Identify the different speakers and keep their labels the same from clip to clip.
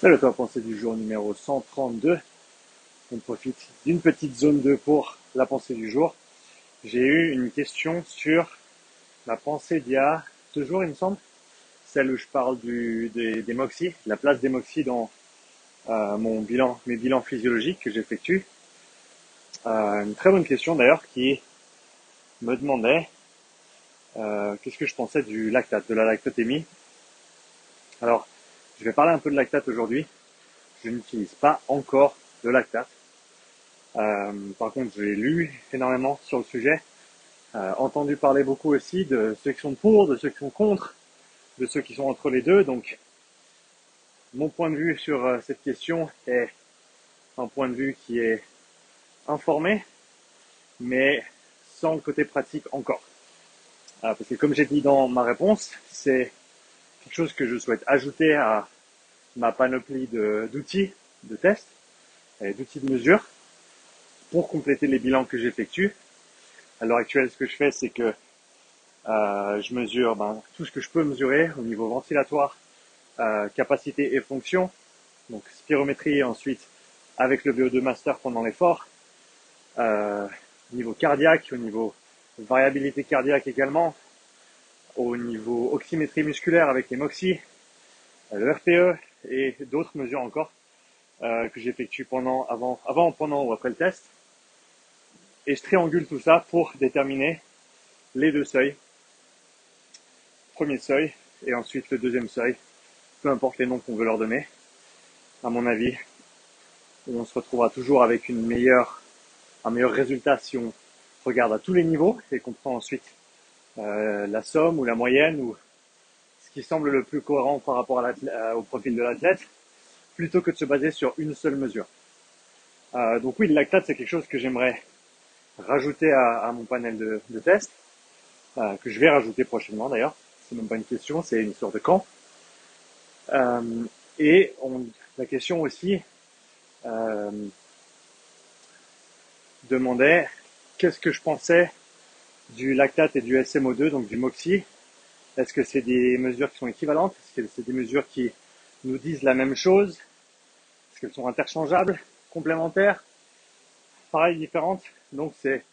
Speaker 1: C'est le top pensée du jour numéro 132. On profite d'une petite zone 2 pour la pensée du jour. J'ai eu une question sur la pensée d'il y a 2 jours, il me semble. Celle où je parle des MOXIE, la place des MOXIE dans mes bilans physiologiques que j'effectue. Une très bonne question d'ailleurs qui me demandait qu'est-ce que je pensais du lactate, de la lactotémie. Alors, je vais parler un peu de lactate aujourd'hui. Je n'utilise pas encore de lactate. Par contre, j'ai lu énormément sur le sujet, entendu parler beaucoup aussi de ceux qui sont pour, de ceux qui sont contre, de ceux qui sont entre les deux. Donc, mon point de vue sur cette question est un point de vue qui est informé, mais sans le côté pratique encore. Parce que comme j'ai dit dans ma réponse, c'est quelque chose que je souhaite ajouter à ma panoplie d'outils de test et d'outils de mesure pour compléter les bilans que j'effectue. À l'heure actuelle, ce que je fais, c'est que je mesure tout ce que je peux mesurer au niveau ventilatoire, capacité et fonction, donc spirométrie ensuite avec le VO2 master pendant l'effort, au niveau cardiaque, au niveau variabilité cardiaque également, au niveau oxymétrie musculaire avec les MOXIE, le RPE et d'autres mesures encore que j'effectue avant, pendant ou après le test. Et je triangule tout ça pour déterminer les deux seuils. Premier seuil et ensuite le deuxième seuil, peu importe les noms qu'on veut leur donner. À mon avis, on se retrouvera toujours avec un meilleur résultat si on regarde à tous les niveaux et qu'on prend ensuite la somme ou la moyenne ou ce qui semble le plus cohérent par rapport au profil de l'athlète, plutôt que de se baser sur une seule mesure. Donc oui, le lactate, c'est quelque chose que j'aimerais rajouter à mon panel de tests, que je vais rajouter prochainement d'ailleurs. C'est même pas une question, c'est une sorte de camp. Et la question aussi demandait qu'est-ce que je pensais du lactate et du SMO2, donc du MOXIE. Est-ce que c'est des mesures qui sont équivalentes? Est-ce que c'est des mesures qui nous disent la même chose? Est-ce qu'elles sont interchangeables, complémentaires, pareil, différentes? Donc c'est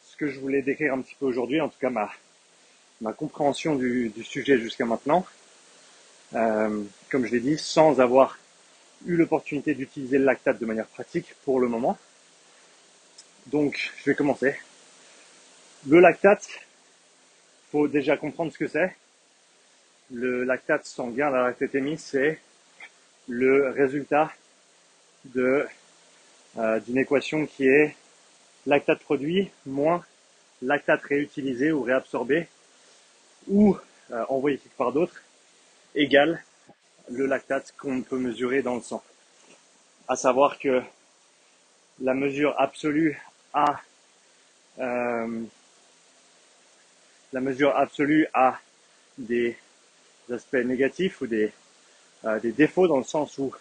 Speaker 1: ce que je voulais décrire un petit peu aujourd'hui, en tout cas ma compréhension du sujet jusqu'à maintenant. Comme je l'ai dit, sans avoir eu l'opportunité d'utiliser le lactate de manière pratique pour le moment. Donc, je vais commencer. Le lactate, faut déjà comprendre ce que c'est. Le lactate sanguin, la lactatémie, c'est le résultat d'une équation qui est lactate produit moins lactate réutilisé ou réabsorbé ou envoyé quelque part d'autre égale le lactate qu'on peut mesurer dans le sang. À savoir que la mesure absolue a des aspects négatifs ou des défauts dans le sens où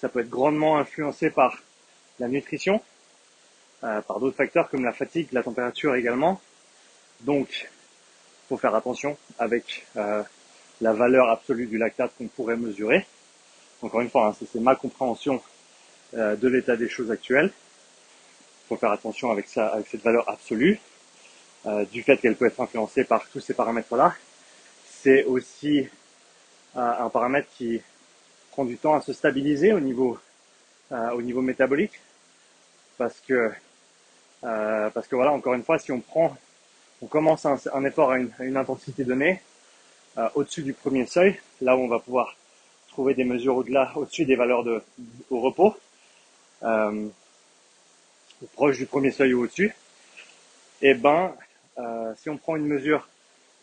Speaker 1: ça peut être grandement influencé par la nutrition, par d'autres facteurs comme la fatigue, la température également. Donc, il faut faire attention avec la valeur absolue du lactate qu'on pourrait mesurer. Encore une fois, c'est ma compréhension de l'état des choses actuelles. Il faut faire attention avec ça, avec cette valeur absolue, du fait qu'elle peut être influencée par tous ces paramètres-là. C'est aussi un paramètre qui prend du temps à se stabiliser au niveau métabolique, parce que voilà, encore une fois, si on commence un effort à une intensité donnée, au-dessus du premier seuil, là où on va pouvoir trouver des mesures au-dessus des valeurs au repos, proche du premier seuil ou au-dessus, et si on prend une mesure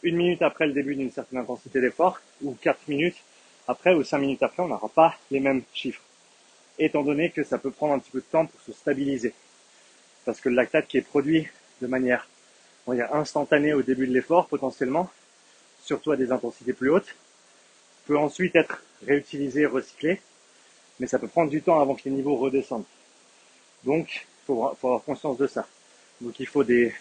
Speaker 1: 1 minute après le début d'une certaine intensité d'effort, ou 4 minutes après, ou 5 minutes après, on n'aura pas les mêmes chiffres. Étant donné que ça peut prendre un petit peu de temps pour se stabiliser. Parce que le lactate qui est produit de manière, on va dire, instantanée au début de l'effort, potentiellement, surtout à des intensités plus hautes, peut ensuite être réutilisé, recyclé, mais ça peut prendre du temps avant que les niveaux redescendent. Donc, il faut avoir conscience de ça. Donc, il faut des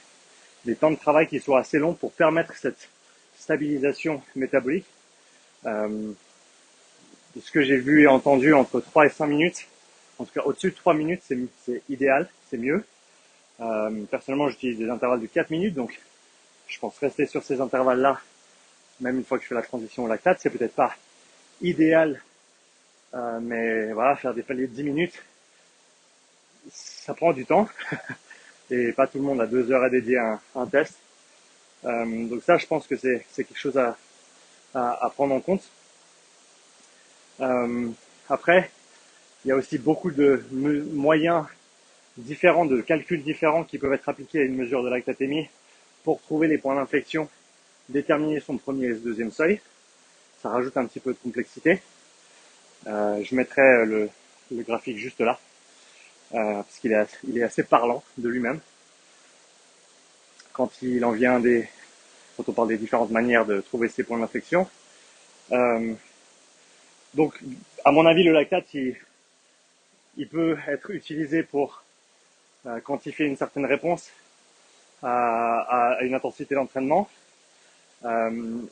Speaker 1: temps de travail qui soient assez longs pour permettre cette stabilisation métabolique. de ce que j'ai vu et entendu, entre 3 et 5 minutes. En tout cas, au-dessus de 3 minutes, c'est idéal, c'est mieux. Personnellement, j'utilise des intervalles de 4 minutes, donc je pense rester sur ces intervalles-là, même une fois que je fais la transition au lactate. C'est peut-être pas idéal, mais voilà, faire des paliers de 10 minutes, ça prend du temps. Et pas tout le monde a 2 heures à dédier à un test. Donc ça, je pense que c'est quelque chose à prendre en compte. Après, il y a aussi beaucoup de moyens différents, de calculs différents qui peuvent être appliqués à une mesure de lactatémie pour trouver les points d'inflexion, déterminer son premier et son deuxième seuil. Ça rajoute un petit peu de complexité. Je mettrai le graphique juste là, parce qu'il est assez parlant de lui-même. Quand on parle des différentes manières de trouver ces points d'inflexion. Donc, à mon avis, le lactate, il peut être utilisé pour quantifier une certaine réponse à une intensité d'entraînement.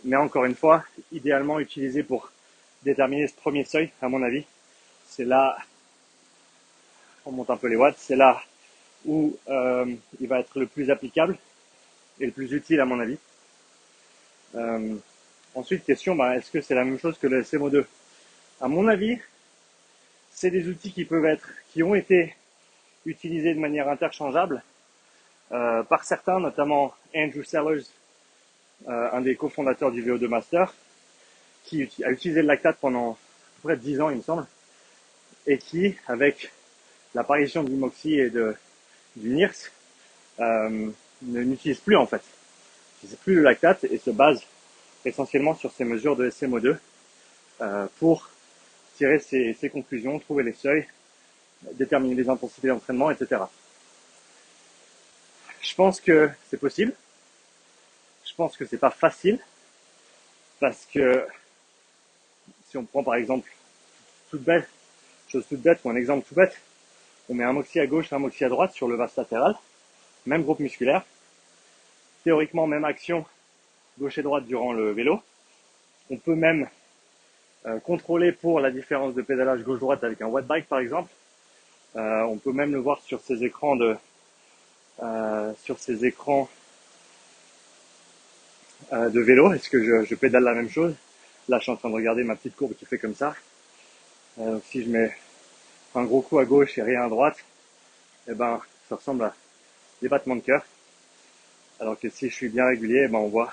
Speaker 1: Mais encore une fois, idéalement utilisé pour déterminer ce premier seuil, à mon avis. C'est là, on monte un peu les watts, c'est là où il va être le plus applicable et le plus utile à mon avis. Ensuite, question, est-ce que c'est la même chose que le SMO2? À mon avis, c'est des outils qui ont été utilisés de manière interchangeable par certains, notamment Andrew Sellers, un des cofondateurs du VO2 Master, qui a utilisé le lactate pendant à peu près 10 ans, il me semble, et qui, avec l'apparition de l'Imoxy et du NIRS, n'utilise plus en fait. N'utilise plus le lactate et se base essentiellement sur ces mesures de SMO2 pour tirer ses conclusions, trouver les seuils, déterminer les intensités d'entraînement, etc. Je pense que c'est possible. Je pense que c'est pas facile parce que si on prend par exemple chose toute bête ou un exemple tout bête, on met un moxie à gauche et un moxie à droite sur le vaste latéral, même groupe musculaire, théoriquement même action gauche et droite durant le vélo. On peut même contrôler pour la différence de pédalage gauche-droite avec un watt bike par exemple. On peut même le voir sur ces écrans de vélo. Est-ce que je pédale la même chose? Là, je suis en train de regarder ma petite courbe qui fait comme ça. Si je mets un gros coup à gauche et rien à droite, ça ressemble à des battements de cœur. Alors que si je suis bien régulier, on voit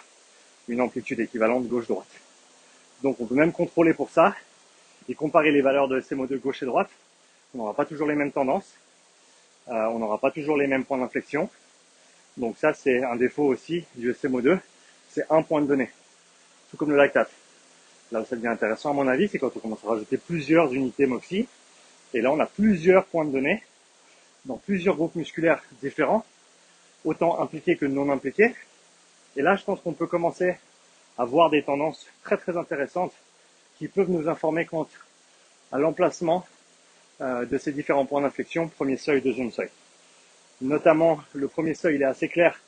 Speaker 1: une amplitude équivalente gauche-droite. Donc on peut même contrôler pour ça et comparer les valeurs de SMO2 gauche et droite. On n'aura pas toujours les mêmes tendances, on n'aura pas toujours les mêmes points d'inflexion. Donc ça, c'est un défaut aussi du SMO2, c'est un point de données, tout comme le lactate. Là où ça devient intéressant à mon avis, c'est quand on commence à rajouter plusieurs unités MOXIE, et là on a plusieurs points de données dans plusieurs groupes musculaires différents, autant impliqués que non impliqués. Et là, je pense qu'on peut commencer à voir des tendances très très intéressantes qui peuvent nous informer quant à l'emplacement de ces différents points d'inflexion, premier seuil, deuxième seuil. Notamment, le premier seuil, il est assez clair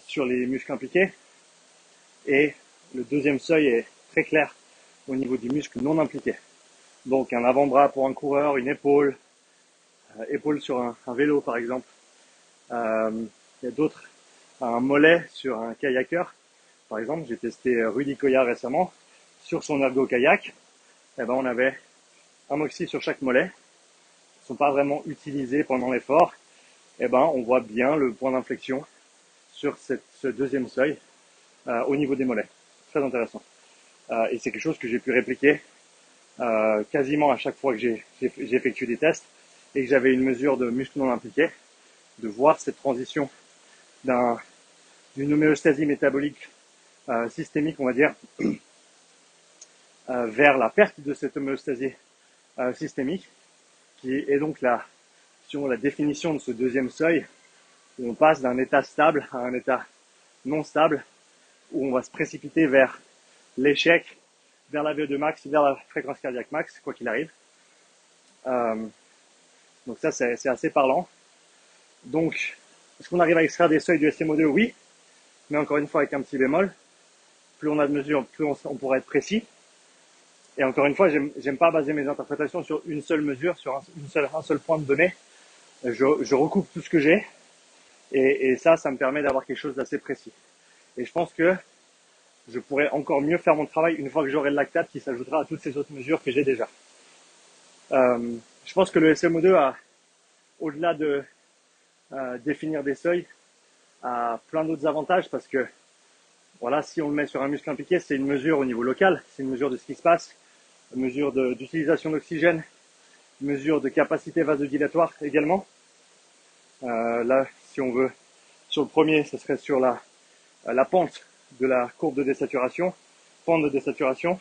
Speaker 1: sur les muscles impliqués, et le deuxième seuil est très clair au niveau du muscle non impliqué. Donc un avant-bras pour un coureur, une épaule, épaule sur un vélo par exemple. Il y a d'autres, un mollet sur un kayaker. Par exemple, j'ai testé Rudy Koya récemment sur son ergo kayak. On avait un moxie sur chaque mollet. Ils ne sont pas vraiment utilisés pendant l'effort. On voit bien le point d'inflexion sur ce deuxième seuil au niveau des mollets. Très intéressant. Et c'est quelque chose que j'ai pu répliquer quasiment à chaque fois que j'ai effectué des tests et que j'avais une mesure de muscle non impliqué, de voir cette transition d'une homéostasie métabolique systémique, on va dire, vers la perte de cette homéostasie systémique, qui est donc la définition de ce deuxième seuil, où on passe d'un état stable à un état non stable, où on va se précipiter vers l'échec, vers la VO2 max, vers la fréquence cardiaque max, quoi qu'il arrive. Donc ça, c'est assez parlant. Donc, est-ce qu'on arrive à extraire des seuils du SMO2? Oui, mais encore une fois avec un petit bémol. Plus on a de mesures, plus on pourra être précis. Et encore une fois, j'aime pas baser mes interprétations sur une seule mesure, sur un seul point de données. Je recoupe tout ce que j'ai et ça me permet d'avoir quelque chose d'assez précis. Et je pense que je pourrais encore mieux faire mon travail une fois que j'aurai le lactate qui s'ajoutera à toutes ces autres mesures que j'ai déjà. Je pense que le SMO2 a, au-delà de définir des seuils, a plein d'autres avantages parce que voilà, si on le met sur un muscle impliqué, c'est une mesure au niveau local, c'est une mesure de ce qui se passe, une mesure d'utilisation d'oxygène, une mesure de capacité vasodilatoire également. Là, si on veut, sur le premier, ce serait sur la pente de la courbe de désaturation, pente de désaturation,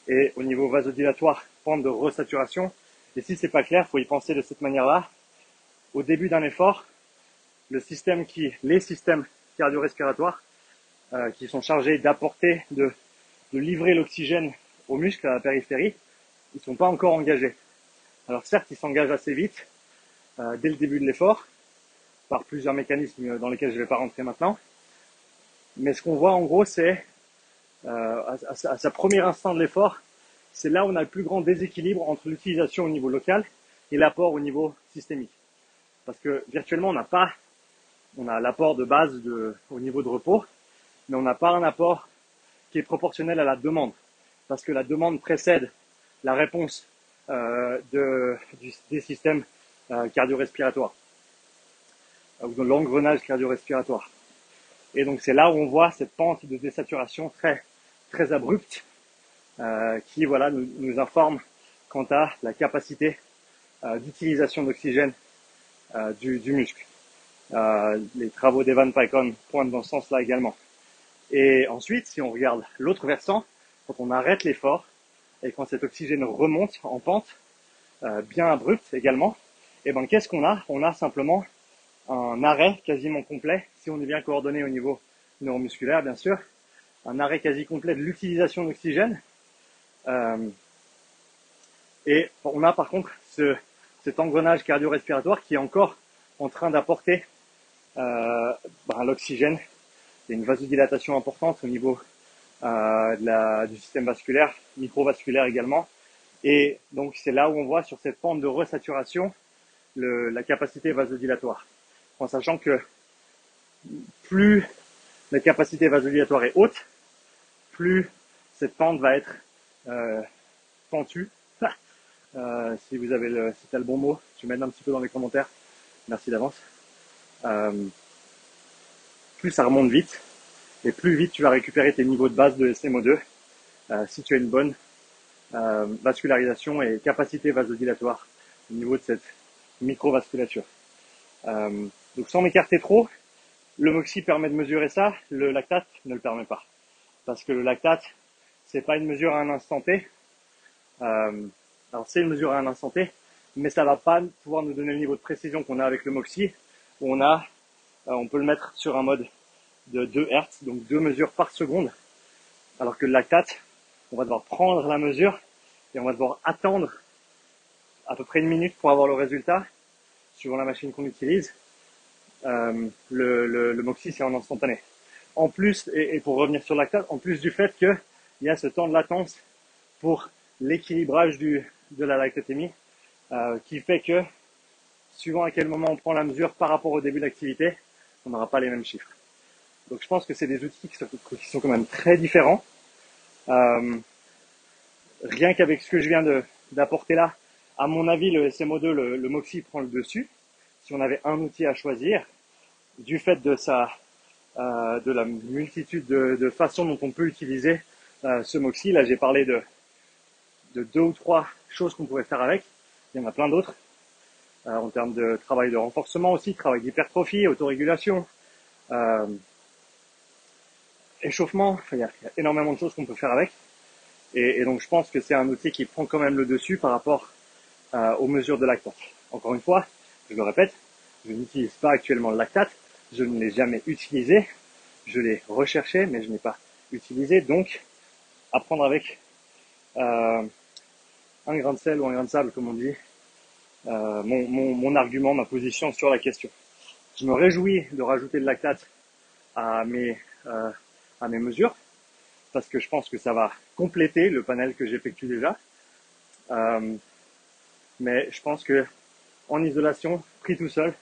Speaker 1: et au niveau vasodilatoire, pente de resaturation. Et si c'est pas clair, il faut y penser de cette manière-là. Au début d'un effort, les systèmes cardio-respiratoires qui sont chargés d'apporter, de livrer l'oxygène aux muscles, à la périphérie, ils sont pas encore engagés. Alors certes, ils s'engagent assez vite, dès le début de l'effort, par plusieurs mécanismes dans lesquels je ne vais pas rentrer maintenant. Mais ce qu'on voit en gros, c'est à sa premier instant de l'effort, c'est là où on a le plus grand déséquilibre entre l'utilisation au niveau local et l'apport au niveau systémique. Parce que virtuellement, on a l'apport de base au niveau de repos, mais on n'a pas un apport qui est proportionnel à la demande. Parce que la demande précède la réponse des systèmes cardio-respiratoires, ou de l'engrenage cardio-respiratoire. Et donc c'est là où on voit cette pente de désaturation très, très abrupte qui voilà, nous informe quant à la capacité d'utilisation d'oxygène du muscle. Les travaux d'Evan Pycon pointent dans ce sens-là également. Et ensuite, si on regarde l'autre versant, quand on arrête l'effort et quand cet oxygène remonte en pente, bien abrupte également, et ben qu'est-ce qu'on a? On a simplement un arrêt quasiment complet, si on est bien coordonné au niveau neuromusculaire bien sûr, un arrêt quasi complet de l'utilisation d'oxygène. Et on a par contre cet engrenage cardio-respiratoire qui est encore en train d'apporter l'oxygène. Il y a une vasodilatation importante au niveau du système vasculaire, microvasculaire également. Et donc c'est là où on voit sur cette pente de resaturation la capacité vasodilatoire. En sachant que plus la capacité vasodilatoire est haute, plus cette pente va être pentue. Si vous avez si t'as le bon mot, tu m'aides un petit peu dans les commentaires. Merci d'avance. Plus ça remonte vite, et plus vite tu vas récupérer tes niveaux de base de SMO2 si tu as une bonne vascularisation et capacité vasodilatoire au niveau de cette microvasculature. Donc sans m'écarter trop, le MOXIe permet de mesurer ça, le lactate ne le permet pas. Parce que le lactate, c'est pas une mesure à un instant T. Alors c'est une mesure à un instant T, mais ça va pas pouvoir nous donner le niveau de précision qu'on a avec le MOXIe, où on peut le mettre sur un mode de 2 Hz, donc 2 mesures par seconde. Alors que le lactate, on va devoir prendre la mesure et on va devoir attendre à peu près 1 minute pour avoir le résultat, suivant la machine qu'on utilise. Le MOXIe, c'est en instantané. En plus, et pour revenir sur le lactate, en plus du fait qu'il y a ce temps de latence pour l'équilibrage de la lactatémie, qui fait que, suivant à quel moment on prend la mesure par rapport au début de l'activité, on n'aura pas les mêmes chiffres. Donc je pense que c'est des outils qui sont quand même très différents. Rien qu'avec ce que je viens d'apporter là, à mon avis, le SMO2, le MOXIe prend le dessus. Si on avait un outil à choisir, du fait de la multitude de façons dont on peut utiliser ce MOXIe, là j'ai parlé de 2 ou 3 choses qu'on pourrait faire avec. Il y en a plein d'autres. En termes de travail de renforcement aussi, travail d'hypertrophie, autorégulation, échauffement. Enfin, il y a énormément de choses qu'on peut faire avec. Et donc je pense que c'est un outil qui prend quand même le dessus par rapport aux mesures de lactate. Encore une fois, je le répète, je n'utilise pas actuellement le lactate, je ne l'ai jamais utilisé, je l'ai recherché mais je n'ai pas utilisé, donc à prendre avec un grain de sel ou un grain de sable comme on dit, mon argument, ma position sur la question. Je me réjouis de rajouter le lactate à mes mesures parce que je pense que ça va compléter le panel que j'effectue déjà. Mais je pense que en isolation, pris tout seul,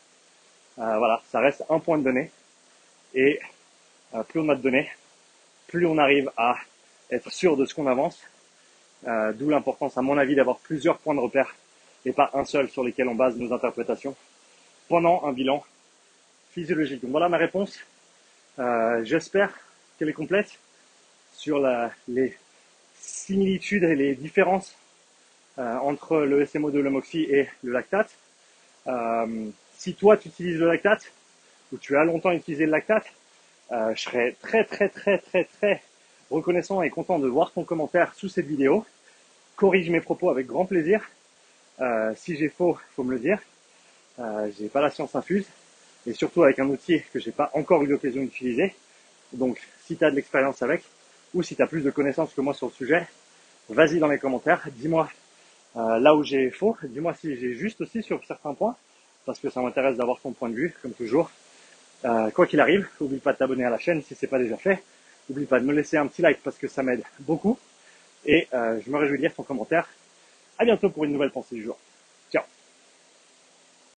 Speaker 1: voilà, ça reste un point de données. Et plus on a de données, plus on arrive à être sûr de ce qu'on avance. D'où l'importance, à mon avis, d'avoir plusieurs points de repère et pas un seul sur lesquels on base nos interprétations pendant un bilan physiologique. Donc voilà ma réponse. J'espère qu'elle est complète sur les similitudes et les différences entre le SMO2, le MOXIE et le lactate. Si toi tu utilises le lactate ou tu as longtemps utilisé le lactate, je serais très reconnaissant et content de voir ton commentaire sous cette vidéo. Corrige mes propos avec grand plaisir. Si j'ai faux, faut me le dire. J'ai pas la science infuse et surtout avec un outil que j'ai pas encore eu l'occasion d'utiliser. Donc, si tu as de l'expérience avec ou si tu as plus de connaissances que moi sur le sujet, vas-y dans les commentaires. Dis-moi là où j'ai faux. Dis-moi si j'ai juste aussi sur certains points parce que ça m'intéresse d'avoir ton point de vue, comme toujours. Quoi qu'il arrive, n'oublie pas de t'abonner à la chaîne si c'est pas déjà fait. N'oublie pas de me laisser un petit like parce que ça m'aide beaucoup. Et je me réjouis de lire ton commentaire. À bientôt pour une nouvelle pensée du jour. Ciao.